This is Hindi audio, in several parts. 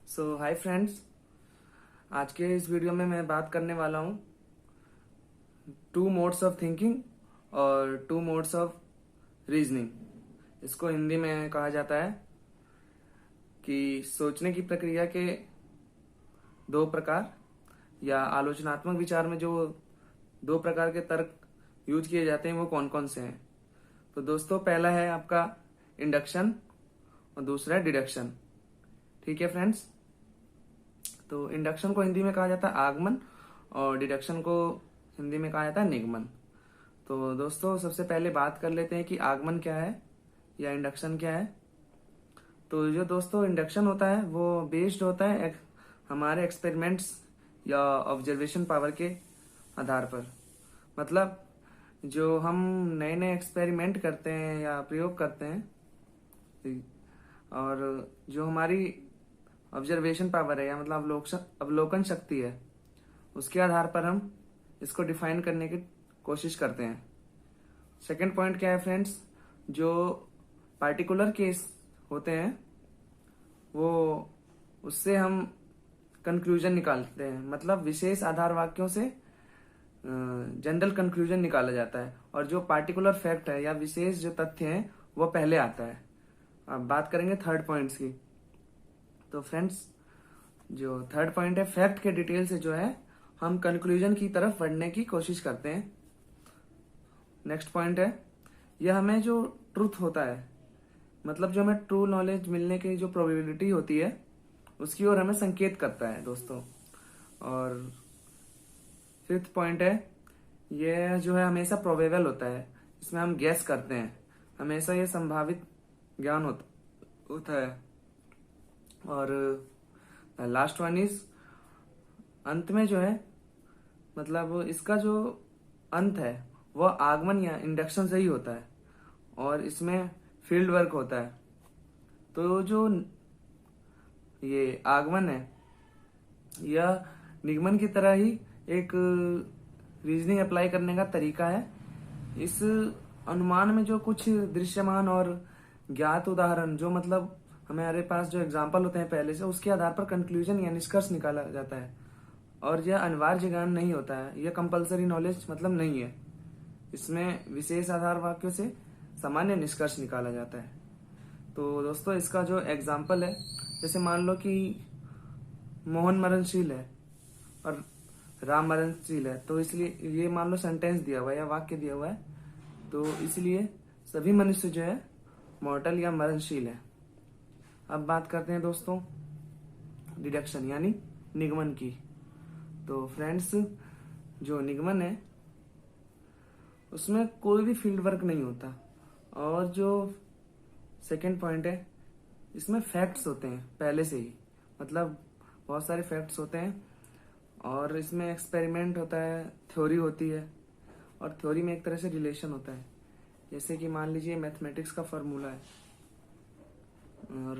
Hi friends. आज के इस वीडियो में मैं बात करने वाला हूँ टू मोड्स ऑफ थिंकिंग और टू मोड्स ऑफ रीजनिंग। इसको हिंदी में कहा जाता है कि सोचने की प्रक्रिया के दो प्रकार या आलोचनात्मक विचार में जो दो प्रकार के तर्क यूज किए जाते हैं वो कौन कौन से हैं। तो दोस्तों, पहला है आपका इंडक्शन और दूसरा है डिडक्शन। ठीक है फ्रेंड्स। तो इंडक्शन को हिंदी में कहा जाता है आगमन और डिडक्शन को हिंदी में कहा जाता है निगमन। तो दोस्तों, सबसे पहले बात कर लेते हैं कि आगमन क्या है या इंडक्शन क्या है। तो जो दोस्तों इंडक्शन होता है वो बेस्ड होता है हमारे एक्सपेरिमेंट्स या ऑब्जर्वेशन पावर के आधार पर। मतलब जो हम नए नए एक्सपेरिमेंट करते हैं या प्रयोग करते हैं और जो हमारी ऑब्जर्वेशन पावर है या मतलब अवलोकन शक्ति है, उसके आधार पर हम इसको डिफाइन करने की कोशिश करते हैं। सेकंड पॉइंट क्या है फ्रेंड्स, जो पार्टिकुलर केस होते हैं वो उससे हम कंक्लूजन निकालते हैं। मतलब विशेष आधार वाक्यों से जनरल कंक्लूजन निकाला जाता है और जो पार्टिकुलर फैक्ट है या विशेष जो तथ्य है वो पहले आता है। अब बात करेंगे थर्ड पॉइंट्स की। तो फ्रेंड्स, जो थर्ड पॉइंट है, फैक्ट के डिटेल से जो है हम कंक्लूजन की तरफ बढ़ने की कोशिश करते हैं। नेक्स्ट पॉइंट है, यह हमें जो ट्रूथ होता है, मतलब जो हमें ट्रू नॉलेज मिलने की जो प्रोबेबिलिटी होती है उसकी ओर हमें संकेत करता है दोस्तों। और फिफ्थ पॉइंट है, यह जो है हमेशा प्रोबेबल होता है, इसमें हम गैस करते हैं, हमेशा ये संभावित ज्ञान होता है। और लास्ट वन इज, अंत में जो है मतलब इसका जो अंत है वह आगमन या इंडक्शन से ही होता है और इसमें फील्ड वर्क होता है। तो जो ये आगमन है यह निगमन की तरह ही एक रीजनिंग अप्लाई करने का तरीका है। इस अनुमान में जो कुछ दृश्यमान और ज्ञात उदाहरण जो मतलब हमारे पास जो एग्जाम्पल होते हैं पहले से, उसके आधार पर कंक्लूजन या निष्कर्ष निकाला जाता है। और यह अनिवार्य ज्ञान नहीं होता है, यह कंपलसरी नॉलेज मतलब नहीं है। इसमें विशेष आधार वाक्यों से सामान्य निष्कर्ष निकाला जाता है। तो दोस्तों, इसका जो एग्जाम्पल है, जैसे मान लो कि मोहन मरणशील है और राम मरणशील है, तो इसलिए ये मान लो सेंटेंस दिया हुआ है या वाक्य दिया हुआ है, तो इसलिए सभी मनुष्य जो है मॉर्टल या मरणशील है। अब बात करते हैं दोस्तों डिडक्शन यानी निगमन की। तो फ्रेंड्स, जो निगमन है उसमें कोई भी फील्ड वर्क नहीं होता। और जो सेकंड पॉइंट है, इसमें फैक्ट्स होते हैं पहले से ही, मतलब बहुत सारे फैक्ट्स होते हैं और इसमें एक्सपेरिमेंट होता है, थ्योरी होती है और थ्योरी में एक तरह से रिलेशन होता है। जैसे कि मान लीजिए मैथमेटिक्स का फॉर्मूला है, और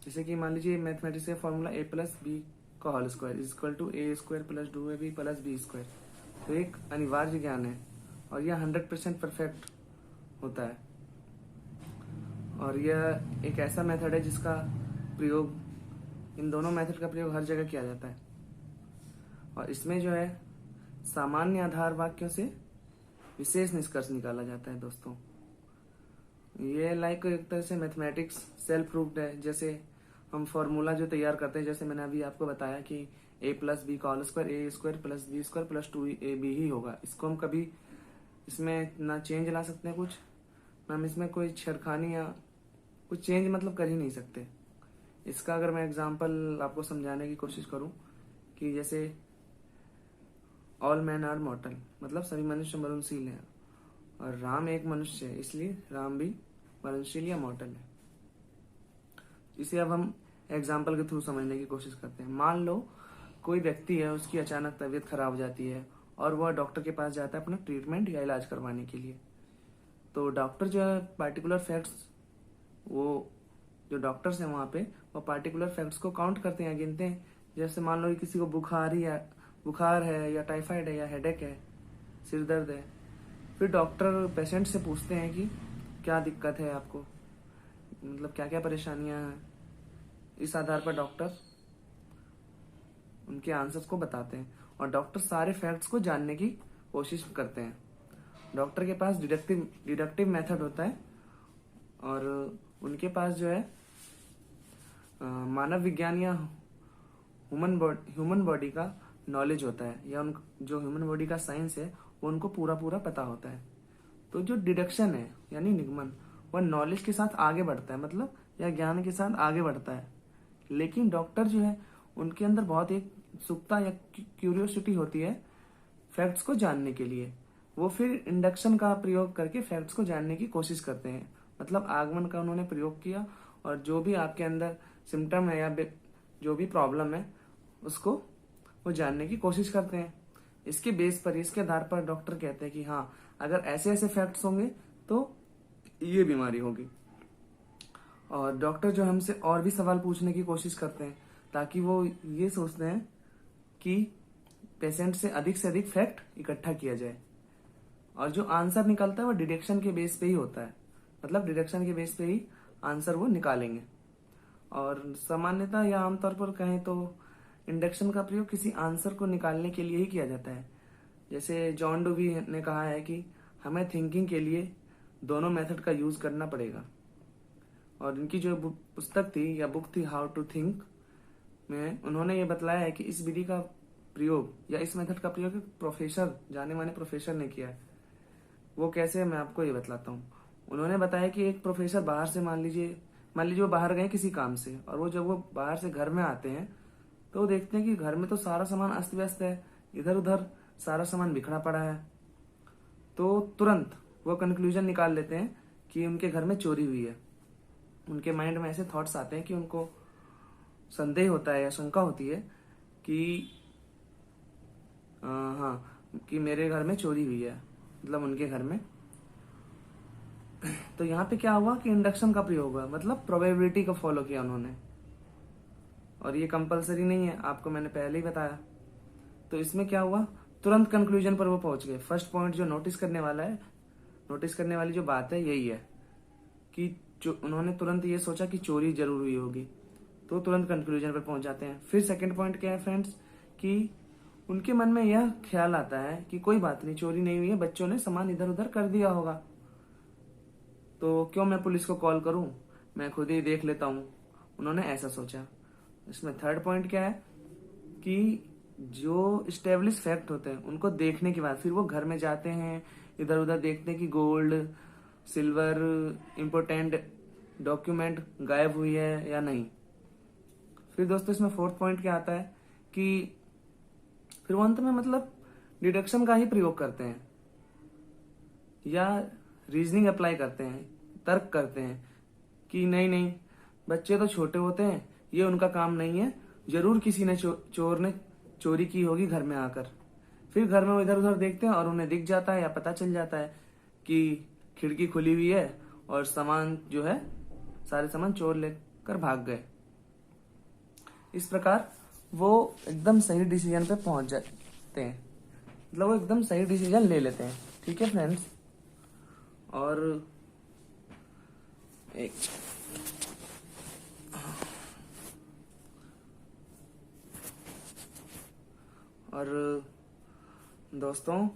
जैसे कि मान लीजिए मैथमेटिक्स का फॉर्मूला a प्लस बी का whole square is equal to a square plus 2ab plus b square. तो एक अनिवार्य ज्ञान है और यह 100% परफेक्ट होता है। और यह एक ऐसा मेथड है जिसका प्रयोग, इन दोनों मेथड का प्रयोग हर जगह किया जाता है। और इसमें जो है सामान्य आधार वाक्यों से विशेष निष्कर्ष निकाला जाता है दोस्तों। ये लाइक एक तरह से मैथमेटिक्स सेल्फ प्रूव्ड है। जैसे हम फॉर्मूला जो तैयार करते हैं, जैसे मैंने अभी आपको बताया कि a प्लस बी का whole square a square plus b square plus 2ab ही होगा। इसको हम कभी इसमें ना चेंज ला सकते हैं कुछ, ना हम इसमें कोई छेड़खानी या कुछ चेंज मतलब कर ही नहीं सकते। इसका अगर मैं एग्जांपल आपको समझाने की कोशिश करूं कि जैसे ऑल मैन आर मॉर्टल, मतलब सभी मनुष्य मरणशील हैं और राम एक मनुष्य है इसलिए राम भी मरणशील या मॉर्टल है। इसे अब हम एग्जाम्पल के थ्रू समझने की कोशिश करते हैं। मान लो कोई व्यक्ति है, उसकी अचानक तबीयत खराब हो जाती है और वह डॉक्टर के पास जाता है अपना ट्रीटमेंट या इलाज करवाने के लिए। तो डॉक्टर जो है पार्टिकुलर फैक्ट्स, वो जो डॉक्टर्स हैं वहाँ पे वो पार्टिकुलर फैक्ट्स को काउंट करते हैं, गिनते हैं। जैसे मान लो कि किसी को बुखार है या टाइफाइड है या हेडेक है, सिर दर्द है। फिर डॉक्टर पेशेंट से पूछते हैं कि क्या दिक्कत है आपको, मतलब क्या क्या परेशानियां हैं इस आधार पर डॉक्टर उनके आंसर्स को बताते हैं और डॉक्टर सारे फैक्ट्स को जानने की कोशिश करते हैं। डॉक्टर के पास डिडक्टिव मेथड होता है और उनके पास जो है मानव विज्ञान या ह्यूमन बॉडी का नॉलेज होता है, या जो ह्यूमन बॉडी का साइंस है वो उनको पूरा पूरा पता होता है। तो जो डिडक्शन है यानी निगमन, वह नॉलेज के साथ आगे बढ़ता है, मतलब या ज्ञान के साथ आगे बढ़ता है। लेकिन डॉक्टर जो है उनके अंदर बहुत एक उत्सुकता या क्यूरियोसिटी होती है फैक्ट्स को जानने के लिए। वो फिर इंडक्शन का प्रयोग करके फैक्ट्स को जानने की कोशिश करते हैं, मतलब आगमन का उन्होंने प्रयोग किया और जो भी आपके अंदर सिम्टम है या जो भी प्रॉब्लम है उसको वो जानने की कोशिश करते हैं। इसके बेस पर, इसके आधार पर डॉक्टर कहते हैं कि हाँ, अगर ऐसे ऐसे फैक्ट्स होंगे तो ये बीमारी होगी। और डॉक्टर जो हमसे और भी सवाल पूछने की कोशिश करते हैं ताकि वो ये सोचते हैं कि पेशेंट से अधिक फैक्ट इकट्ठा किया जाए। और जो आंसर निकलता है वो डिडक्शन के बेस पे ही होता है, मतलब डिडक्शन के बेस पे ही आंसर वो निकालेंगे। और सामान्यतः या आमतौर पर कहें तो इंडक्शन का प्रयोग किसी आंसर को निकालने के लिए ही किया जाता है। जैसे जॉन डूवी ने कहा है कि हमें थिंकिंग के लिए दोनों मेथड का यूज करना पड़ेगा। और इनकी जो पुस्तक थी या बुक थी हाउ टू थिंक में उन्होंने ये बतलाया है कि इस विधि का प्रयोग या इस मेथड का प्रयोग प्रोफेसर, जाने माने प्रोफेसर ने किया है। वो कैसे, मैं आपको ये बतलाता हूँ। उन्होंने बताया कि एक प्रोफेसर बाहर से मान लीजिए वो बाहर गए किसी काम से, और वो जब वो बाहर से घर में आते हैं तो वो देखते हैं कि घर में तो सारा सामान अस्त व्यस्त है, इधर उधर सारा सामान बिखरा पड़ा है। तो तुरंत वो कंक्लूजन निकाल लेते हैं कि उनके घर में चोरी हुई है। उनके माइंड में ऐसे थॉट्स आते हैं कि उनको संदेह होता है या शंका होती है कि हाँ, कि मेरे घर में चोरी हुई है, मतलब उनके घर में। तो यहाँ पे क्या हुआ कि इंडक्शन का प्रयोग हुआ, मतलब प्रोबेबिलिटी को फॉलो किया उन्होंने। और ये कंपलसरी नहीं है, आपको मैंने पहले ही बताया। तो इसमें क्या हुआ, तुरंत कंक्लूजन पर वो पहुंच गए। फर्स्ट पॉइंट जो नोटिस करने वाली जो बात है यही है कि उन्होंने तुरंत ये सोचा कि चोरी जरूर हुई होगी, तो तुरंत कंक्लूजन पर पहुंच जाते हैं। फिर सेकंड पॉइंट क्या है फ्रेंड्स, कि उनके मन में यह ख्याल आता है कि कोई बात नहीं, चोरी नहीं हुई है, बच्चों ने सामान इधर उधर कर दिया होगा, तो क्यों मैं पुलिस को कॉल करूं, मैं खुद ही देख लेता हूं। उन्होंने ऐसा सोचा। इसमें थर्ड पॉइंट क्या है कि जो स्टेब्लिश फैक्ट होते हैं उनको देखने के बाद फिर वो घर में जाते हैं, इधर उधर देखते हैं कि गोल्ड, सिल्वर, इम्पोर्टेंट डॉक्यूमेंट गायब हुई है या नहीं। फिर दोस्तों इसमें फोर्थ पॉइंट क्या आता है कि फिर वो अंत में मतलब डिडक्शन का ही प्रयोग करते हैं या रीजनिंग अप्लाई करते हैं, तर्क करते हैं कि नहीं, बच्चे तो छोटे होते हैं, ये उनका काम नहीं है, जरूर किसी ने चोर ने चोरी की होगी घर में आकर। फिर घर में वो इधर उधर देखते हैं और उन्हें दिख जाता है या पता चल जाता है कि खिड़की खुली हुई है और सामान जो है, सारे सामान चोर लेकर भाग गए। इस प्रकार वो एकदम सही डिसीजन पे पहुंच जाते हैं, मतलब वो एकदम सही डिसीजन ले लेते हैं। ठीक है फ्रेंड्स, और एक और दोस्तों,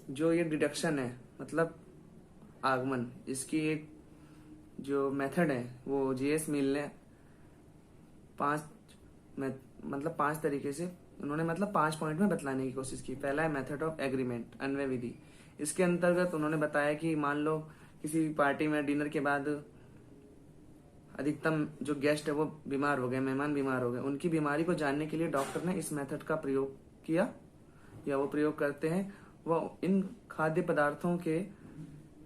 जो ये डिडक्शन है मतलब आगमन, इसकी एक जो मेथड है वो जीएस मिल ने पांच तरीके से उन्होंने 5 पॉइंट में बतलाने की कोशिश की। पहला है मेथड ऑफ एग्रीमेंट, अन्वय विधि। इसके अंतर्गत उन्होंने बताया कि मान लो किसी पार्टी में डिनर के बाद अधिकतम जो गेस्ट है वो बीमार हो गए, मेहमान बीमार हो गए, उनकी बीमारी को जानने के लिए डॉक्टर ने इस मेथड का प्रयोग किया या वो प्रयोग करते हैं। वो इन खाद्य पदार्थों के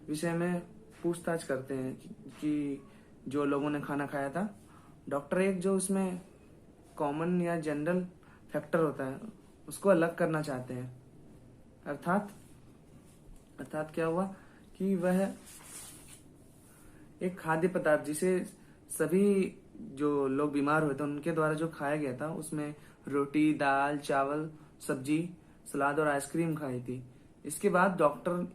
विषय में पूछताछ करते हैं कि जो लोगों ने खाना खाया था, डॉक्टर एक जो उसमें कॉमन या जनरल फैक्टर होता है उसको अलग करना चाहते हैं। अर्थात क्या हुआ कि वह एक खाद्य पदार्थ जिसे सभी जो लोग बीमार हुए थे उनके द्वारा जो खाया गया था, उसमें रोटी, दाल, चावल, सब्जी, सलाद और आइसक्रीम खाई थी। इसके बाद डॉक्टर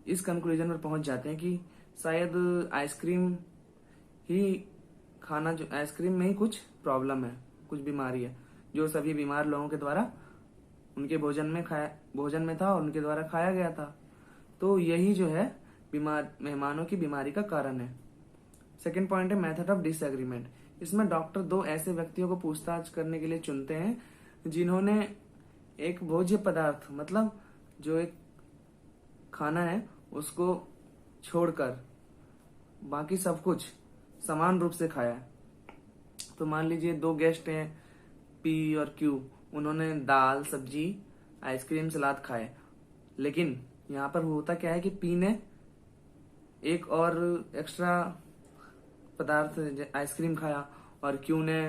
इस कंक्लूजन पर पहुंच जाते हैं कि शायद आइसक्रीम ही खाना जो आइसक्रीम में ही कुछ प्रॉब्लम है, कुछ बीमारी है जो सभी बीमार लोगों के द्वारा उनके भोजन में था और उनके द्वारा खाया गया था। तो यही जो है बीमार मेहमानों की बीमारी का कारण है। सेकेंड पॉइंट है मेथड ऑफ डिसएग्रीमेंट। इसमें डॉक्टर दो ऐसे व्यक्तियों को पूछताछ करने के लिए चुनते हैं जिन्होंने एक भोज्य पदार्थ मतलब जो एक खाना है उसको छोड़कर बाकी सब कुछ समान रूप से खाया है। तो मान लीजिए दो गेस्ट हैं पी और क्यू, उन्होंने दाल सब्जी आइसक्रीम सलाद खाए, लेकिन यहाँ पर होता क्या है कि पी ने एक और एक्स्ट्रा पदार्थ आइसक्रीम खाया और क्यू ने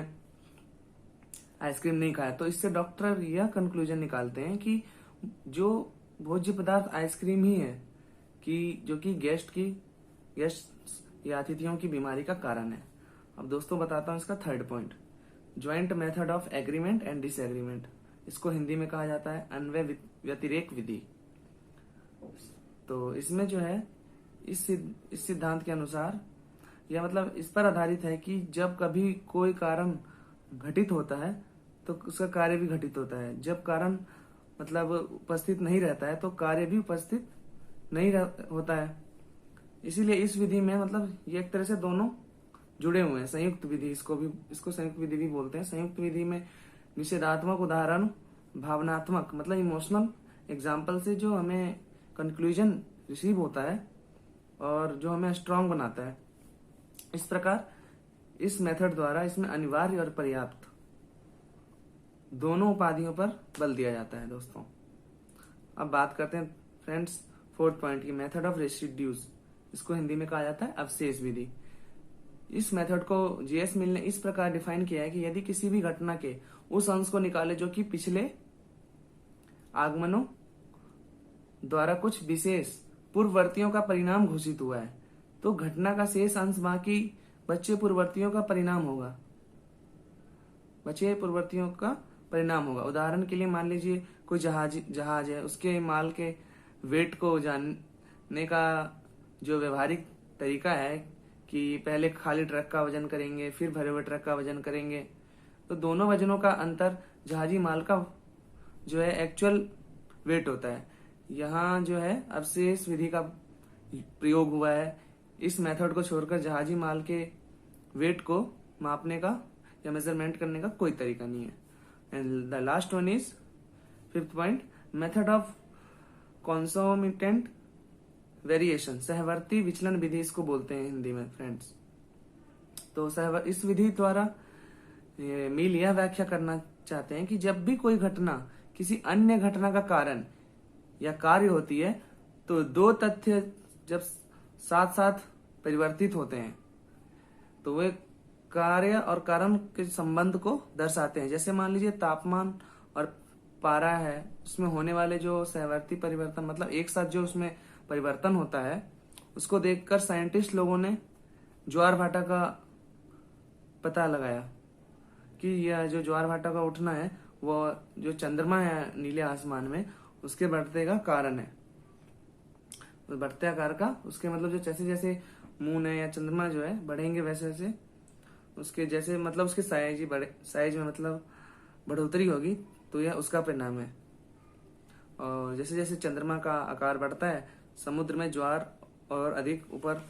आइसक्रीम नहीं खाया। तो इससे डॉक्टर यह कंक्लूजन निकालते हैं कि जो भोज्य पदार्थ आइसक्रीम ही है कि जो कि गेस्ट या अतिथियों की बीमारी का कारण है। अब दोस्तों बताता हूं इसका third point, joint method of agreement and disagreement. इसको हिंदी में कहा जाता है अन्वय व्यतिरेक विधि। तो इसमें जो है इस सिद्धांत के अनुसार यह मतलब इस पर आधारित है कि जब कभी कोई कारण घटित होता है तो उसका कार्य भी घटित होता है। जब कारण मतलब उपस्थित नहीं रहता है तो कार्य भी उपस्थित नहीं होता है। इसीलिए इस विधि में मतलब ये एक तरह से दोनों जुड़े हुए हैं। संयुक्त विधि इसको संयुक्त विधि भी बोलते हैं। संयुक्त विधि में निषेधात्मक उदाहरण भावनात्मक मतलब इमोशनल एग्जाम्पल से जो हमें कंक्लूजन रिसीव होता है और जो हमें स्ट्रांग बनाता है। इस प्रकार इस मेथड द्वारा इसमें अनिवार्य और पर्याप्त दोनों उपाधियों पर बल दिया जाता है। दोस्तों अब बात करते हैं फ्रेंड्स फोर्थ पॉइंट की, मेथड ऑफ रेसिड्यूज। इसको हिंदी में कहा जाता है अवशेष विधि। इस मेथड को जीएस मिल ने इस प्रकार डिफाइन किया है कि यदि किसी भी घटना के उस अंश को निकाले जो कि पिछले आगमनों द्वारा कुछ विशेष पूर्ववर्तियों का परिणाम घोषित हुआ है, तो घटना का शेष अंश बाकी बचे पूर्ववर्तियों का परिणाम होगा। उदाहरण के लिए मान लीजिए कोई जहाज है, उसके माल के वेट को जानने का जो व्यवहारिक तरीका है कि पहले खाली ट्रक का वजन करेंगे फिर भरे हुए ट्रक का वजन करेंगे, तो दोनों वजनों का अंतर जहाजी माल का जो है एक्चुअल वेट होता है। यहाँ जो है अवशेष विधि का प्रयोग हुआ है। इस मेथड को छोड़कर जहाजी माल के वेट को मापने का या मेजरमेंट करने का कोई तरीका नहीं है। And the last one is fifth point, method of concomitant variation, सहवर्ती विचलन विधि इसको बोलते हैं हिंदी में फ्रेंड्स। तो इस विधि द्वारा मिल यह व्याख्या करना चाहते हैं कि जब भी कोई घटना किसी अन्य घटना का कारण या कार्य होती है तो दो तथ्य जब साथ साथ परिवर्तित होते हैं तो वे कार्य और कारण के संबंध को दर्शाते हैं। जैसे मान लीजिए तापमान और पारा है, उसमें होने वाले जो सहवर्ती परिवर्तन मतलब एक साथ जो उसमें परिवर्तन होता है, उसको देखकर साइंटिस्ट लोगों ने ज्वार भाटा का पता लगाया कि यह जो ज्वार भाटा का उठना है वो जो चंद्रमा है नीले आसमान में उसके बढ़ते का कारण है। तो बढ़ते आकार का उसके मतलब जो जैसे जैसे मून है या चंद्रमा जो है बढ़ेंगे वैसे वैसे उसके जैसे मतलब उसके साइज में मतलब बढ़ोतरी होगी, तो यह उसका परिणाम है। और जैसे जैसे चंद्रमा का आकार बढ़ता है समुद्र में ज्वार और अधिक ऊपर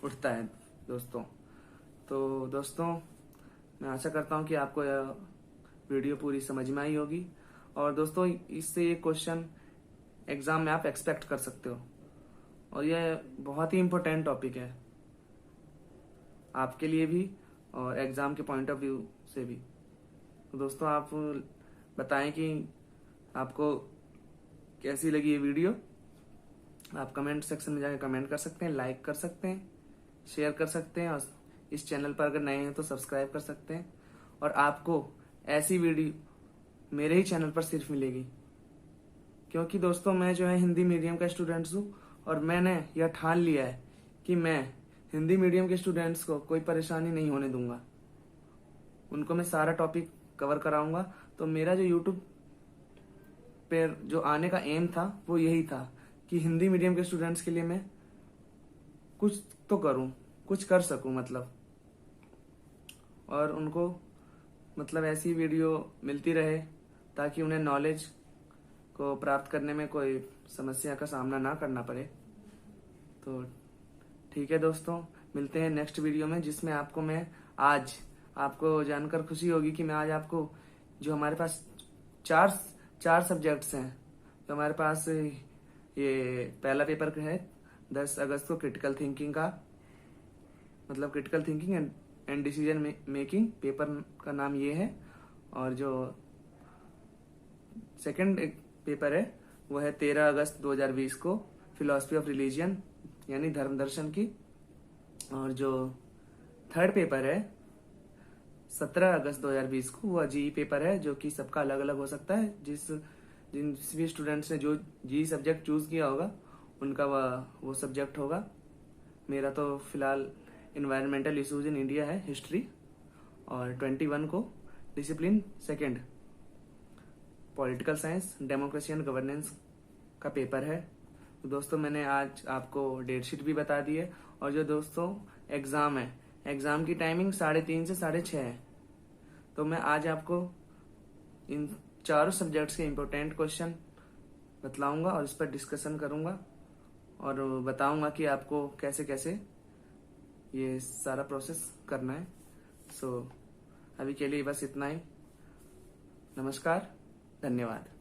उठता है दोस्तों। तो दोस्तों मैं आशा करता हूँ कि आपको यह वीडियो पूरी समझ में आई होगी। और दोस्तों इससे ये क्वेश्चन एग्जाम में आप एक्सपेक्ट कर सकते हो और यह बहुत ही इम्पोर्टेंट टॉपिक है आपके लिए भी और एग्जाम के पॉइंट ऑफ व्यू से भी। तो दोस्तों आप बताएं कि आपको कैसी लगी ये वीडियो। आप कमेंट सेक्शन में जाकर कमेंट कर सकते हैं, लाइक कर सकते हैं, शेयर कर सकते हैं और इस चैनल पर अगर नए हैं तो सब्सक्राइब कर सकते हैं। और आपको ऐसी वीडियो मेरे ही चैनल पर सिर्फ मिलेगी, क्योंकि दोस्तों मैं जो है हिंदी मीडियम का स्टूडेंट्स हूँ और मैंने यह ठान लिया है कि मैं हिंदी मीडियम के स्टूडेंट्स को कोई परेशानी नहीं होने दूंगा, उनको मैं सारा टॉपिक कवर कराऊंगा। तो मेरा जो यूट्यूब पे जो आने का एम था वो यही था कि हिंदी मीडियम के स्टूडेंट्स के लिए मैं कुछ तो करूं, कुछ कर सकूं मतलब। और उनको मतलब ऐसी वीडियो मिलती रहे ताकि उन्हें नॉलेज को प्राप्त करने में कोई समस्या का सामना ना करना पड़े। तो ठीक है दोस्तों, मिलते हैं नेक्स्ट वीडियो में, जिसमें आपको मैं आज आपको जानकर खुशी होगी कि मैं आज आपको जो हमारे पास चार सब्जेक्ट्स हैं, तो हमारे पास ये पहला पेपर है 10 अगस्त को क्रिटिकल थिंकिंग का, मतलब critical thinking and decision making, paper का नाम ये है। और जो सेकंड पेपर है वो है 13 अगस्त 2020 को फिलॉसफी ऑफ रिलीजियन यानी धर्म दर्शन की। और जो थर्ड पेपर है 17 अगस्त 2020 को, वो जीई पेपर है, जो कि सबका अलग अलग हो सकता है। जिस भी स्टूडेंट्स ने जो जी सब्जेक्ट चूज किया होगा उनका वो सब्जेक्ट होगा। मेरा तो फिलहाल इन्वायरमेंटल इश्यूज इन इंडिया है, हिस्ट्री। और 21 को discipline second political science, democracy and governance का पेपर है। तो दोस्तों मैंने आज आपको डेट शीट भी बता दी है। और जो दोस्तों एग्जाम है, एग्जाम की टाइमिंग 3:30 से 6:30 है। तो मैं आज आपको इन चारों सब्जेक्ट्स के इम्पोर्टेंट क्वेश्चन बतलाऊंगा और इस पर डिस्कशन करूंगा और बताऊंगा कि आपको कैसे कैसे ये सारा प्रोसेस करना है। सो अभी के लिए बस इतना ही। नमस्कार, धन्यवाद।